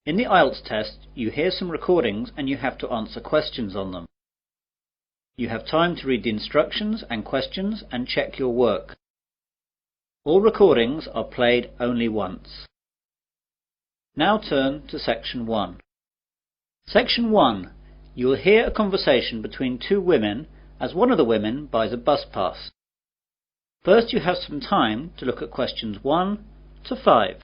In the Ielts test, you hear some recordings and you have to answer questions on them. You have time to read the instructions and questions and check your work. All recordings are played only once. Now turn to Section 1. Section 1. You will hear a conversation between two women as one of the women buys a bus pass. First you have some time to look at questions 1 to 5.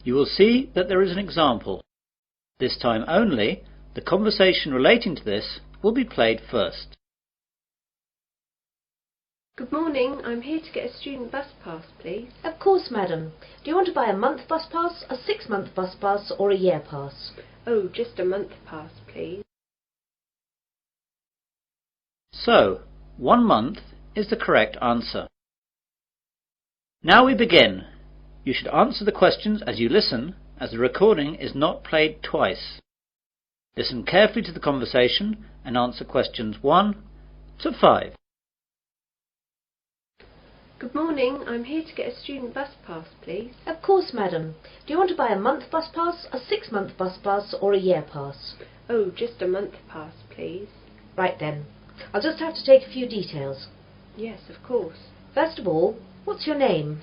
You will see that there is an example. This time only, the conversation relating to this will be played first. Good morning, I'm here to get a student bus pass, please. Of course, madam. Do you want to buy a month bus pass, a 6-month bus pass or a year pass? Oh, just a month pass, please. So, 1 month is the correct answer. Now we begin. You should answer the questions as you listen, as the recording is not played twice. Listen carefully to the conversation and answer questions 1 to 5. Good morning, I'm here to get a student bus pass, please. Of course, madam. Do you want to buy a month bus pass, a 6-month bus pass or a year pass? Oh, just a month pass, please. Right then. I'll just have to take a few details. Yes, of course. First of all, what's your name?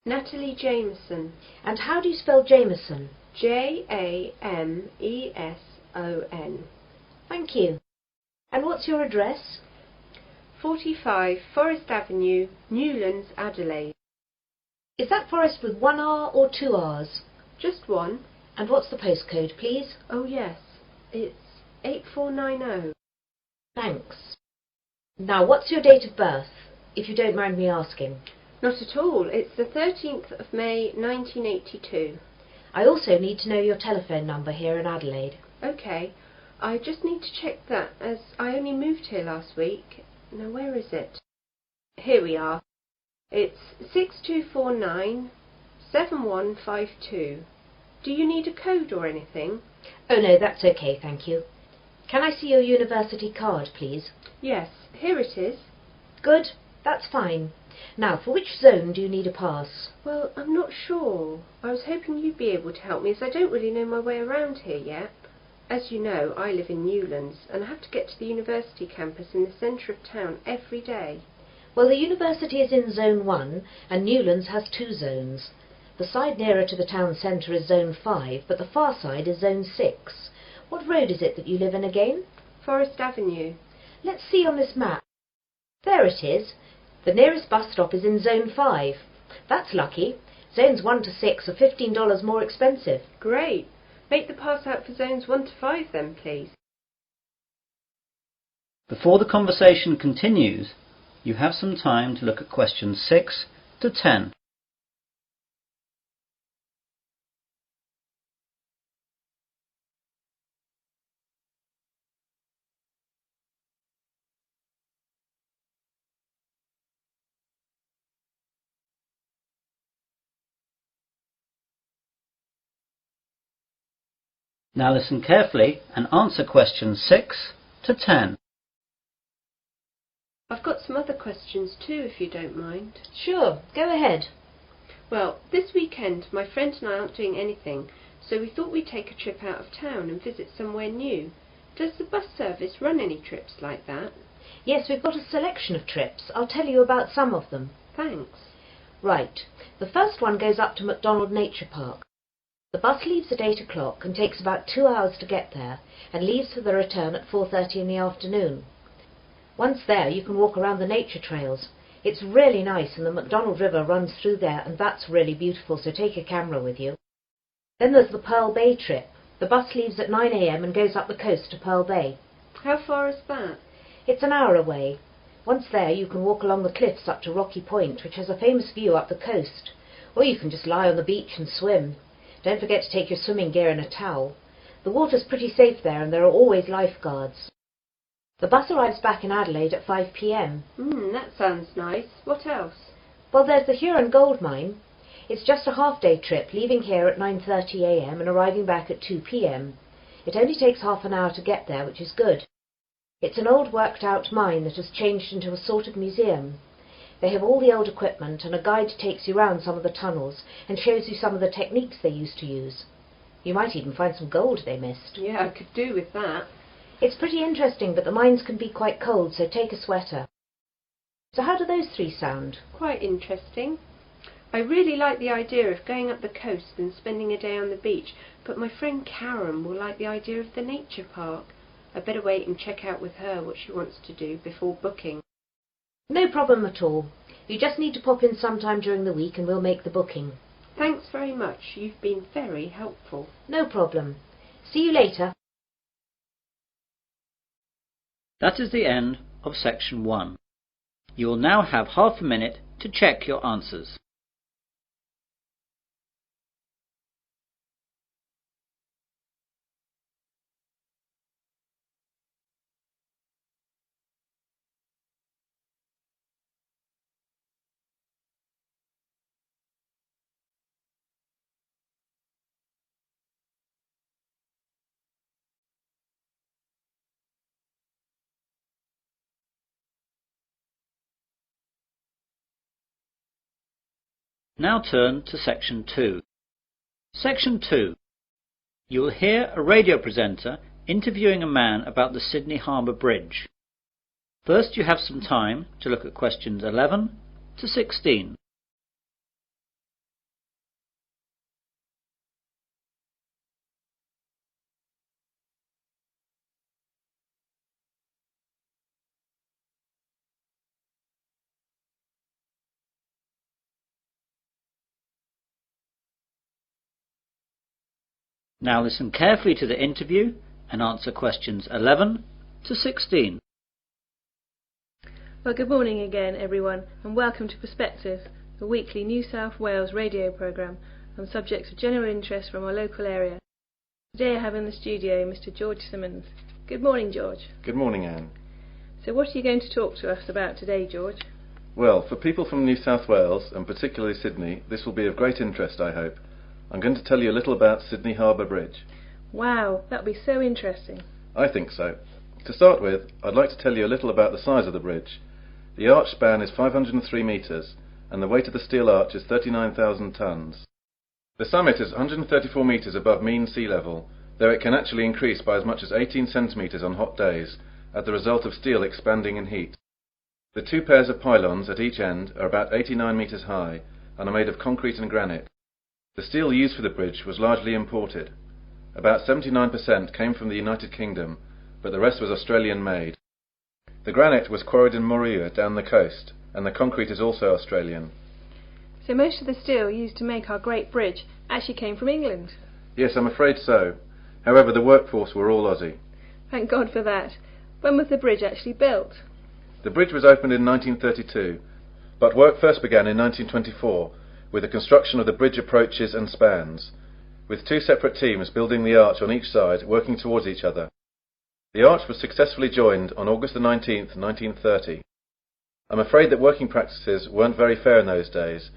Natalie Jameson. And how do you spell Jameson? Jameson. Thank you. And what's your address? 45 Forest Avenue, Newlands, Adelaide. Is that Forest with 1 R or 2 R's? Just one. And what's the postcode, please? Oh yes, it's 8490. Thanks. Now, what's your date of birth, if you don't mind me asking? Not at all, it's the 13th of May 1982. I also need to know your telephone number here in Adelaide. OK, I just need to check that as I only moved here last week. Now where is it? Here we are. It's 6249 7152. Do you need a code or anything? Oh no, that's okay, thank you. Can I see your university card, please? Yes, here it is. Good, that's fine. Now, for which zone do you need a pass? Well, I'm not sure. I was hoping you'd be able to help me as I don't really know my way around here yet. As you know, I live in Newlands and I have to get to the university campus in the centre of town every day. Well, the university is in Zone 1 and Newlands has 2 zones. The side nearer to the town centre is Zone 5, but the far side is Zone 6. What road is it that you live in again? Forest Avenue. Let's see on this map. There it is. The nearest bus stop is in Zone 5. That's lucky. Zones 1 to 6 are $15 more expensive. Great. Make the pass out for zones 1 to 5 then, please. Before the conversation continues, you have some time to look at questions 6 to 10. Now listen carefully and answer questions 6 to 10. I've got some other questions too, if you don't mind. Sure, go ahead. Well, this weekend my friend and I aren't doing anything, so we thought we'd take a trip out of town and visit somewhere new. Does the bus service run any trips like that? Yes, we've got a selection of trips. I'll tell you about some of them. Thanks. Right. The first one goes up to MacDonald Nature Park. The bus leaves at 8 o'clock and takes about 2 hours to get there, and leaves for the return at 4:30 in the afternoon. Once there, you can walk around the nature trails. It's really nice, and the MacDonald River runs through there, and that's really beautiful, so take a camera with you. Then there's the Pearl Bay trip. The bus leaves at 9 a.m. and goes up the coast to Pearl Bay. How far is that? It's an hour away. Once there, you can walk along the cliffs up to Rocky Point, which has a famous view up the coast. Or you can just lie on the beach and swim. Don't forget to take your swimming gear and a towel. The water's pretty safe there and there are always lifeguards. The bus arrives back in Adelaide at 5 p.m. That sounds nice. What else? Well, there's the Huron Gold Mine. It's just a half-day trip, leaving here at 9:30 a.m. and arriving back at 2 p.m. It only takes half an hour to get there, which is good. It's an old worked-out mine that has changed into a sort of museum. They have all the old equipment, and a guide takes you round some of the tunnels and shows you some of the techniques they used to use. You might even find some gold they missed. Yeah, I could do with that. It's pretty interesting, but the mines can be quite cold, so take a sweater. So how do those three sound? Quite interesting. I really like the idea of going up the coast and spending a day on the beach, but my friend Karen will like the idea of the nature park. I better wait and check out with her what she wants to do before booking. No problem at all. You just need to pop in sometime during the week and we'll make the booking. Thanks very much. You've been very helpful. No problem. See you later. That is the end of section 1. You will now have half a minute to check your answers. Now turn to section 2. Section 2. You will hear a radio presenter interviewing a man about the Sydney Harbour Bridge. First, you have some time to look at questions 11 to 16. Now listen carefully to the interview and answer questions 11 to 16. Well, good morning again, everyone, and welcome to Perspectives, the weekly New South Wales radio programme on subjects of general interest from our local area. Today I have in the studio Mr. George Simmons. Good morning, George. Good morning, Anne. So what are you going to talk to us about today, George? Well, for people from New South Wales, and particularly Sydney, this will be of great interest, I hope. I'm going to tell you a little about Sydney Harbour Bridge. Wow, that'll be so interesting. I think so. To start with, I'd like to tell you a little about the size of the bridge. The arch span is 503 metres, and the weight of the steel arch is 39,000 tonnes. The summit is 134 metres above mean sea level, though it can actually increase by as much as 18 centimetres on hot days, as the result of steel expanding in heat. The two pairs of pylons at each end are about 89 metres high, and are made of concrete and granite. The steel used for the bridge was largely imported. About 79% came from the United Kingdom, but the rest was Australian made. The granite was quarried in Moruya down the coast, and the concrete is also Australian. So most of the steel used to make our great bridge actually came from England? Yes, I'm afraid so. However, the workforce were all Aussie. Thank God for that. When was the bridge actually built? The bridge was opened in 1932, but work first began in 1924, with the construction of the bridge approaches and spans, with two separate teams building the arch on each side, working towards each other. The arch was successfully joined on August the 19th, 1930. I'm afraid that working practices weren't very fair in those days,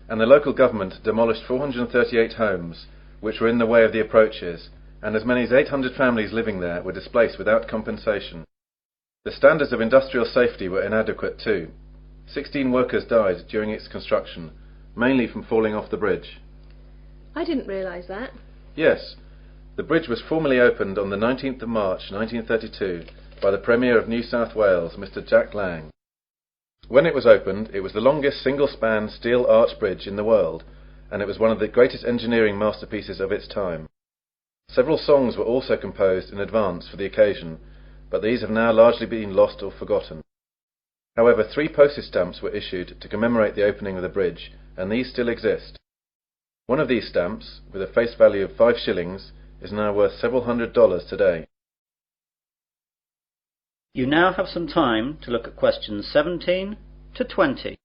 and the local government demolished 438 homes, which were in the way of the approaches, and as many as 800 families living there were displaced without compensation. The standards of industrial safety were inadequate too. 16 workers died during its construction, mainly from falling off the bridge. I didn't realise that. Yes, the bridge was formally opened on the 19th of March 1932 by the Premier of New South Wales, Mr. Jack Lang. When it was opened, it was the longest single-span steel arch bridge in the world, and it was one of the greatest engineering masterpieces of its time. Several songs were also composed in advance for the occasion, but these have now largely been lost or forgotten. However, 3 postage stamps were issued to commemorate the opening of the bridge, and these still exist. One of these stamps, with a face value of 5 shillings, is now worth several $100s today. You now have some time to look at questions 17 to 20.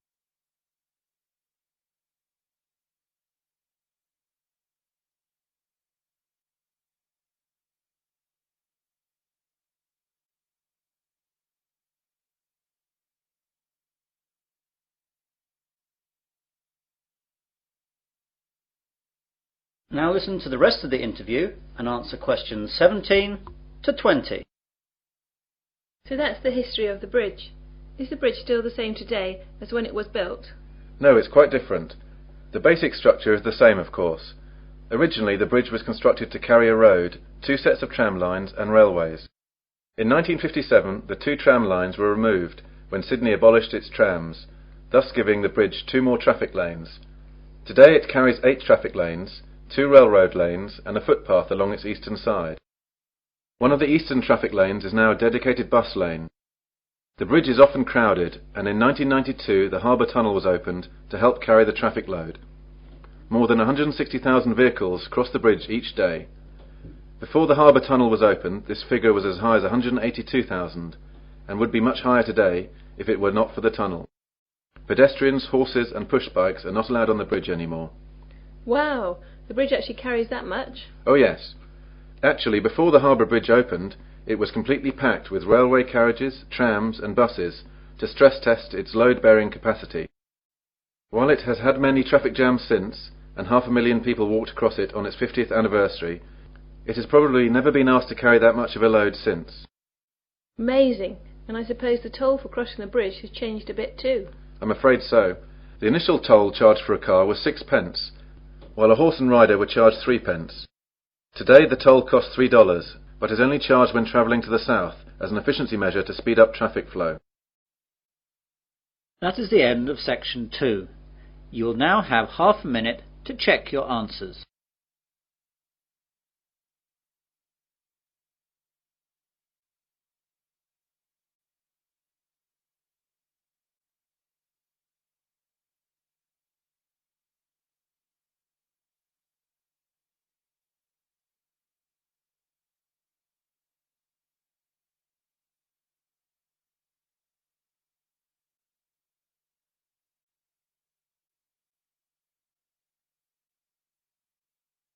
Now listen to the rest of the interview and answer questions 17 to 20. So that's the history of the bridge. Is the bridge still the same today as when it was built? No, it's quite different. The basic structure is the same, of course. Originally, the bridge was constructed to carry a road, 2 sets of tram lines and railways. In 1957, the 2 tram lines were removed when Sydney abolished its trams, thus giving the bridge 2 more traffic lanes. Today it carries 8 traffic lanes, 2 railroad lanes and a footpath along its eastern side. One of the eastern traffic lanes is now a dedicated bus lane. The bridge is often crowded, and in 1992 the harbour tunnel was opened to help carry the traffic load. More than 160,000 vehicles cross the bridge each day. Before the harbour tunnel was opened, this figure was as high as 182,000, and would be much higher today if it were not for the tunnel. Pedestrians, horses and push bikes are not allowed on the bridge anymore. Wow! The bridge actually carries that much? Oh yes. Actually, before the harbour bridge opened, it was completely packed with railway carriages, trams and buses to stress test its load-bearing capacity. While it has had many traffic jams since, and 500,000 people walked across it on its 50th anniversary, it has probably never been asked to carry that much of a load since. Amazing! And I suppose the toll for crossing the bridge has changed a bit too? I'm afraid so. The initial toll charged for a car was 6 pence, while a horse and rider were charged 3 pence. Today the toll costs $3, but is only charged when travelling to the south as an efficiency measure to speed up traffic flow. That is the end of section 2. You will now have half a minute to check your answers.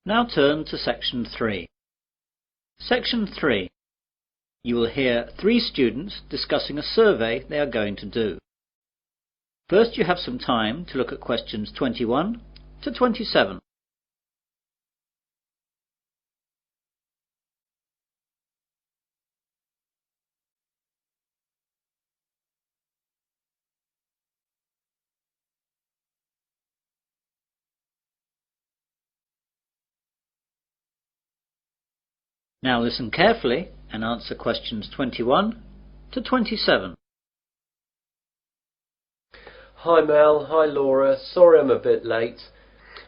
Now turn to section 3. Section 3. You will hear 3 students discussing a survey they are going to do. First, you have some time to look at questions 21 to 27. Now listen carefully and answer questions 21 to 27. Hi Mel, hi Laura, sorry I'm a bit late.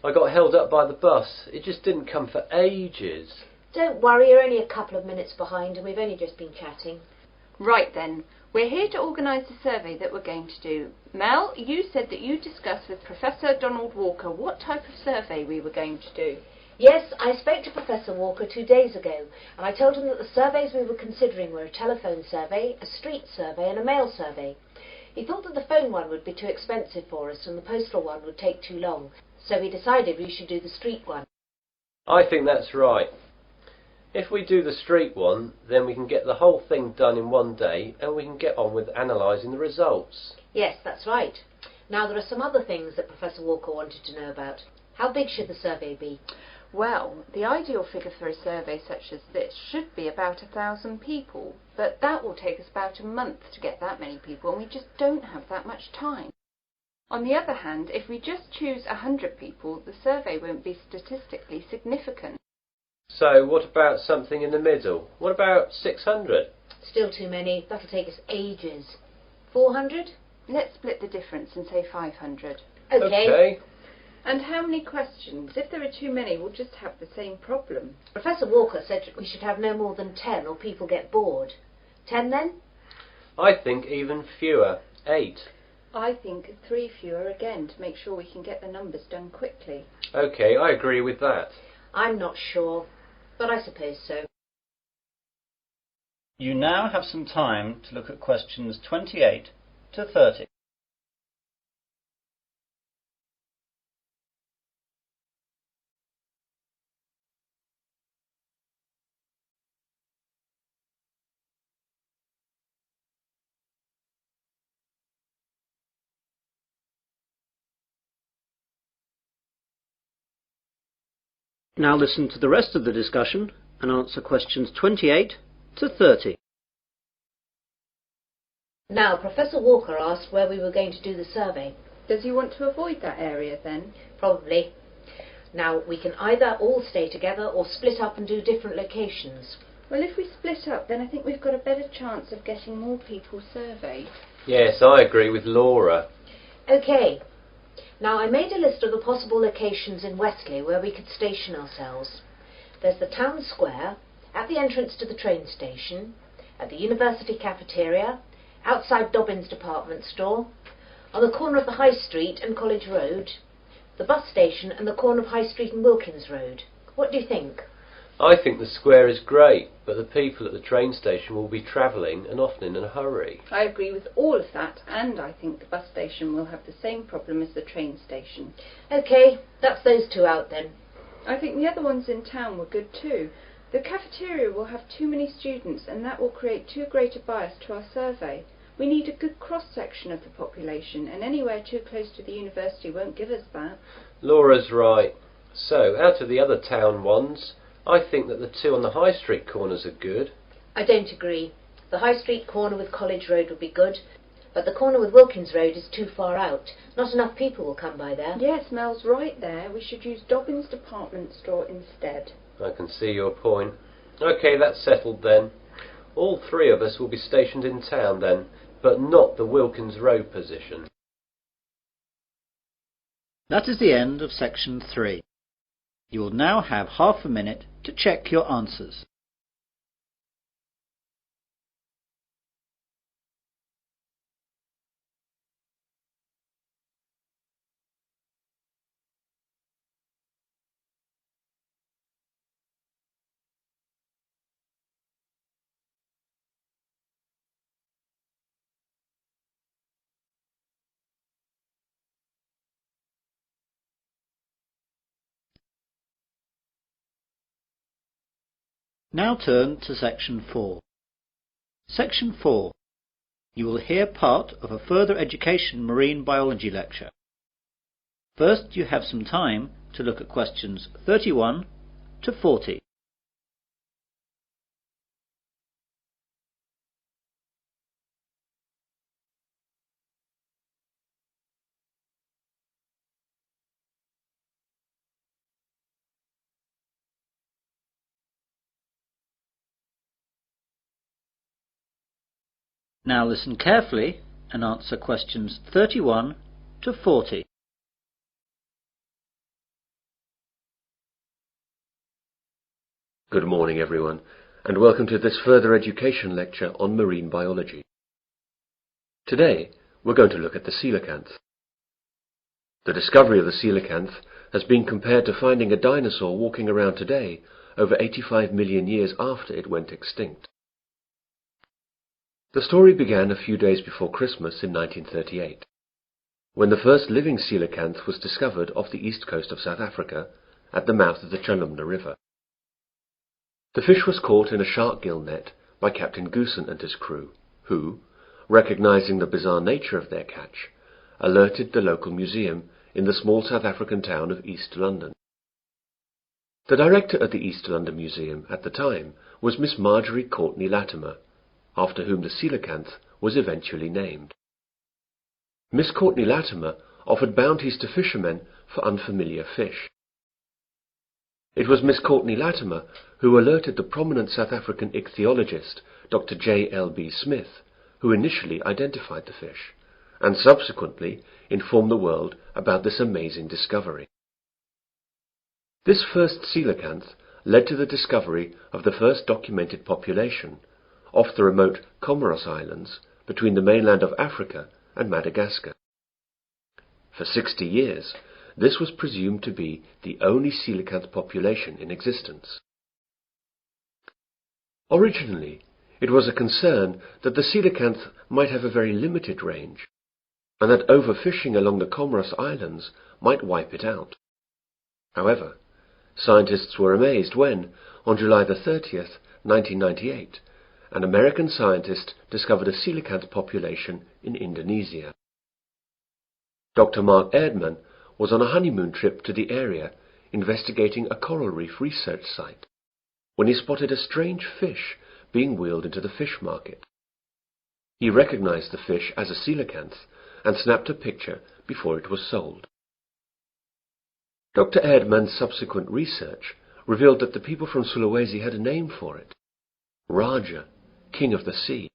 I got held up by the bus, it just didn't come for ages. Don't worry, you're only a couple of minutes behind and we've only just been chatting. Right then, we're here to organise the survey that we're going to do. Mel, you said that you discussed with Professor Donald Walker what type of survey we were going to do. Yes, I spoke to Professor Walker 2 days ago, and I told him that the surveys we were considering were a telephone survey, a street survey and a mail survey. He thought that the phone one would be too expensive for us and the postal one would take too long, so he decided we should do the street one. I think that's right. If we do the street one, then we can get the whole thing done in one day and we can get on with analysing the results. Yes, that's right. Now there are some other things that Professor Walker wanted to know about. How big should the survey be? Well, the ideal figure for a survey such as this should be about 1,000 people, but that will take us about a month to get that many people and we just don't have that much time. On the other hand, if we just choose 100 people, the survey won't be statistically significant. So what about something in the middle? What about 600? Still too many. That'll take us ages. 400? Let's split the difference and say 500. Okay. And how many questions? If there are too many, we'll just have the same problem. Professor Walker said we should have no more than 10 or people get bored. 10 then? I think even fewer. 8. I think 3 fewer again to make sure we can get the numbers done quickly. OK, I agree with that. I'm not sure, but I suppose so. You now have some time to look at questions 28 to 30. Now listen to the rest of the discussion and answer questions 28 to 30. Now, Professor Walker asked where we were going to do the survey. Does he want to avoid that area then? Probably. Now, we can either all stay together or split up and do different locations. Well, if we split up, then I think we've got a better chance of getting more people surveyed. Yes, I agree with Laura. OK. Now, I made a list of the possible locations in Wesley where we could station ourselves. There's the town square, at the entrance to the train station, at the university cafeteria, outside Dobbin's department store, on the corner of the High Street and College Road, the bus station and the corner of High Street and Wilkins Road. What do you think? I think the square is great, but the people at the train station will be travelling and often in a hurry. I agree with all of that, and I think the bus station will have the same problem as the train station. OK, that's those two out then. I think the other ones in town were good too. The cafeteria will have too many students, and that will create too great a bias to our survey. We need a good cross-section of the population, and anywhere too close to the university won't give us that. Laura's right. So, out of the other town ones, I think that the two on the High Street corners are good. I don't agree. The High Street corner with College Road would be good, but the corner with Wilkins Road is too far out. Not enough people will come by there. Yes, Mel's right there. We should use Dobbin's department store instead. I can see your point. OK, that's settled then. All three of us will be stationed in town then, but not the Wilkins Road position. That is the end of section 3. You will now have half a minute to check your answers. Now turn to section 4. Section 4. You will hear part of a further education marine biology lecture. First, you have some time to look at questions 31 to 40. Now listen carefully and answer questions 31 to 40. Good morning everyone, and welcome to this further education lecture on marine biology. Today we're going to look at the coelacanth. The discovery of the coelacanth has been compared to finding a dinosaur walking around today over 85 million years after it went extinct. The story began a few days before Christmas in 1938, when the first living coelacanth was discovered off the east coast of South Africa at the mouth of the Chalumna River. The fish was caught in a shark gill net by Captain Goosen and his crew, who, recognizing the bizarre nature of their catch, alerted the local museum in the small South African town of East London. The director of the East London Museum at the time was Miss Marjorie Courtney Latimer, after whom the coelacanth was eventually named. Miss Courtney Latimer offered bounties to fishermen for unfamiliar fish. It was Miss Courtney Latimer who alerted the prominent South African ichthyologist Dr. J.L.B. Smith, who initially identified the fish, and subsequently informed the world about this amazing discovery. This first coelacanth led to the discovery of the first documented population off the remote Comoros Islands between the mainland of Africa and Madagascar. For 60 years, this was presumed to be the only coelacanth population in existence. Originally, it was a concern that the coelacanth might have a very limited range, and that overfishing along the Comoros Islands might wipe it out. However, scientists were amazed when, on July 30th, 1998, an American scientist discovered a coelacanth population in Indonesia. Dr. Mark Erdman was on a honeymoon trip to the area investigating a coral reef research site when he spotted a strange fish being wheeled into the fish market. He recognized the fish as a coelacanth and snapped a picture before it was sold. Dr. Erdmann's subsequent research revealed that the people from Sulawesi had a name for it: Raja, King of the Sea.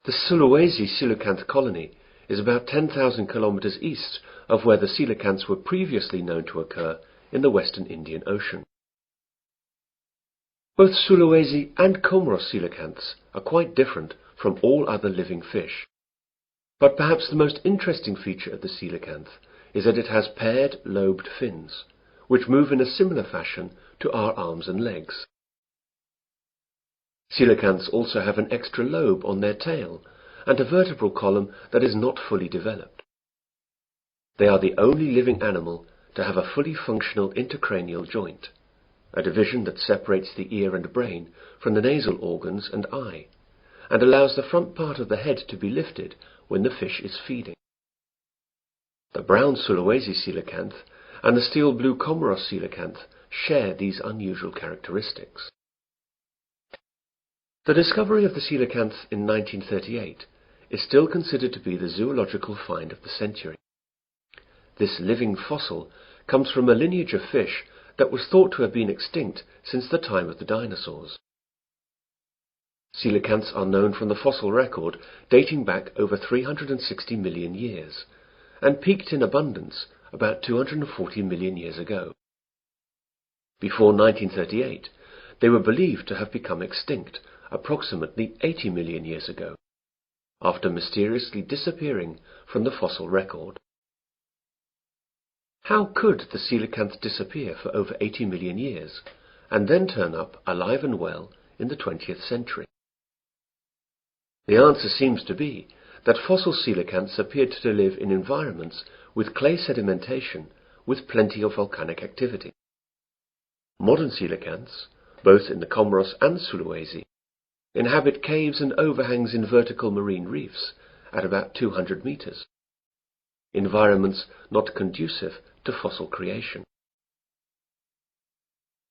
The Sulawesi coelacanth colony is about 10,000 kilometers east of where the coelacanths were previously known to occur in the western Indian Ocean. Both Sulawesi and Comoros coelacanths are quite different from all other living fish, but perhaps the most interesting feature of the coelacanth is that it has paired lobed fins, which move in a similar fashion to our arms and legs. Coelacanths also have an extra lobe on their tail and a vertebral column that is not fully developed. They are the only living animal to have a fully functional intercranial joint, a division that separates the ear and brain from the nasal organs and eye, and allows the front part of the head to be lifted when the fish is feeding. The brown Sulawesi coelacanth and the steel blue Comoros coelacanth share these unusual characteristics. The discovery of the coelacanth in 1938 is still considered to be the zoological find of the century. This living fossil comes from a lineage of fish that was thought to have been extinct since the time of the dinosaurs. Coelacanths are known from the fossil record dating back over 360 million years, and peaked in abundance about 240 million years ago. Before 1938, they were believed to have become extinct approximately 80 million years ago, after mysteriously disappearing from the fossil record. How could the coelacanth disappear for over 80 million years, and then turn up alive and well in the 20th century? The answer seems to be that fossil coelacanths appeared to live in environments with clay sedimentation with plenty of volcanic activity. Modern coelacanths, both in the Comoros and Sulawesi, inhabit caves and overhangs in vertical marine reefs at about 200 meters, environments not conducive to fossil creation.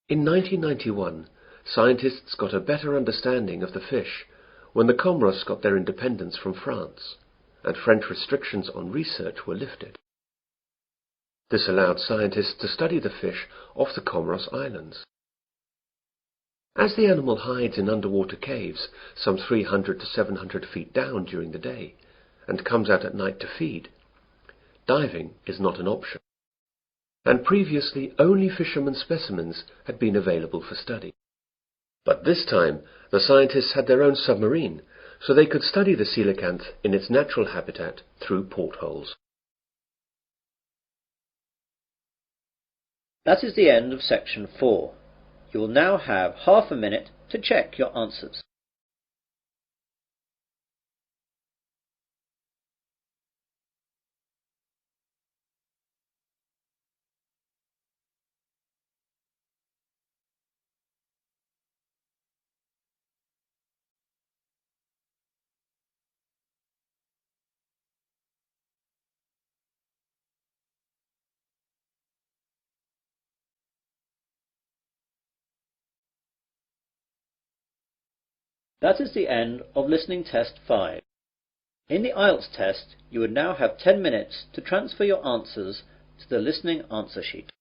In 1991, scientists got a better understanding of the fish when the Comoros got their independence from France, and French restrictions on research were lifted. This allowed scientists to study the fish off the Comoros Islands. As the animal hides in underwater caves some 300 to 700 feet down during the day and comes out at night to feed, diving is not an option, and previously only fishermen specimens had been available for study. But this time the scientists had their own submarine, so they could study the coelacanth in its natural habitat through portholes. That is the end of section 4. You will now have half a minute to check your answers. That is the end of listening test 5. In the Ielts test, you would now have 10 minutes to transfer your answers to the listening answer sheet.